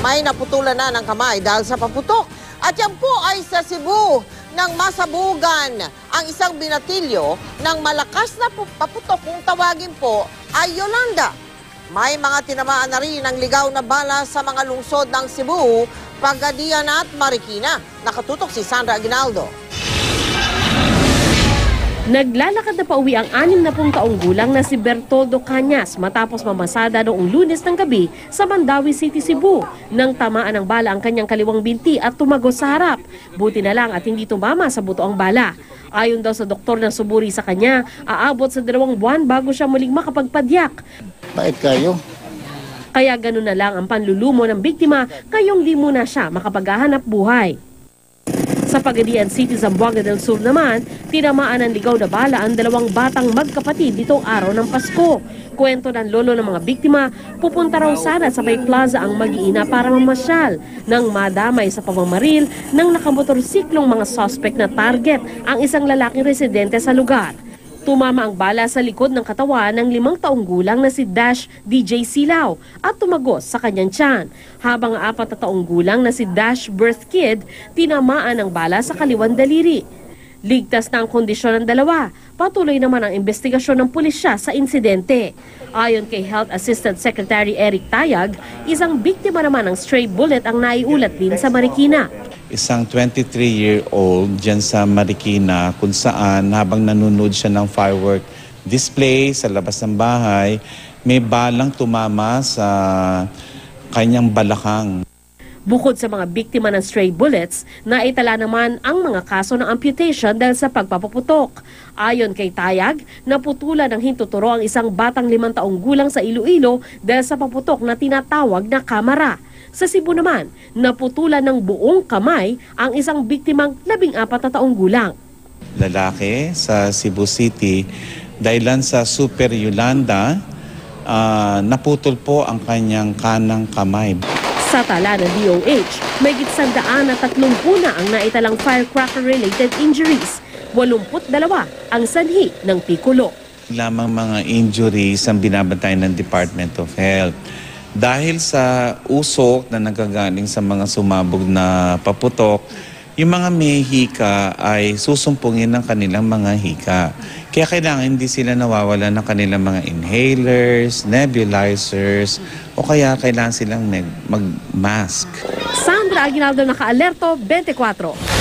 may naputulan na ng kamay dahil sa paputok. At yan po ay sa Cebu nang masabugan ang isang binatilyo ng malakas na paputok kung tawagin po ay Yolanda. May mga tinamaan na rin ng ligaw na bala sa mga lungsod ng Cebu, Pagadian at Marikina. Nakatutok si Sandra Aguinaldo. Naglalakad na pauwi ang 60 taong gulang na si Bertoldo Cañas matapos mamasada noong Lunes ng gabi sa Mandawi City, Cebu nang tamaan ng bala ang kanyang kaliwang binti at tumagos sa harap. Buti na lang at hindi tumama sa buto ang bala. Ayon daw sa doktor na suburi sa kanya, aabot sa 2 buwan bago siya muling makapagpadyak. Bait kayo. Kaya ganun na lang ang panlulumo ng biktima kayong di muna siya makapaghahanap buhay. Sa Pagadian City, Zamboanga del Sur naman, tinamaan ng ligaw na bala ang 2 batang magkapatid nitong araw ng Pasko. Kwento ng lolo ng mga biktima, pupunta raw sana sa Bay Plaza ang mag-iina para mamasyal nang madamay sa pamamaril ng nakamotorsiklong mga suspect na target ang isang lalaking residente sa lugar. Tumama ang bala sa likod ng katawan ng 5 taong gulang na si Dash DJ Silao at tumagos sa kanyang tiyan. Habang ang 4 taong gulang na si Dash Birth Kid, tinamaan ng bala sa kaliwang daliri. Ligtas na ang kondisyon ng 2. Patuloy naman ang investigasyon ng pulisya sa insidente. Ayon kay Health Assistant Secretary Eric Tayag, isang biktima naman ng stray bullet ang naiulat din sa Marikina. Isang 23-year-old dyan sa Marikina kung saan habang nanonood siya ng firework display sa labas ng bahay, may balang tumama sa kanyang balakang. Bukod sa mga biktima ng stray bullets, naitala naman ang mga kaso ng amputation dahil sa pagpapaputok. Ayon kay Tayag, naputulan ng hintuturo ang isang batang 5 taong gulang sa Iloilo dahil sa paputok na tinatawag na kamara. Sa Cebu naman, naputulan ng buong kamay ang isang biktimang 14 na taong gulang. Lalaki sa Cebu City, dahilan sa Super Yolanda, naputol po ang kanyang kanang kamay. Sa tala ng DOH, may 130 na ang naitalang firecracker-related injuries. 82 ang sanhi ng pikulo. Lamang mga injuries ang binabantayan ng Department of Health. Dahil sa usok na nagagaling sa mga sumabog na paputok, yung mga may hika ay susumpungin ng kanilang mga hika. Kaya kailangan hindi sila nawawala ng kanilang mga inhalers, nebulizers, o kaya kailangan silang mag-mask. Sandra Aguinaldo, Naka-Alerto, 24.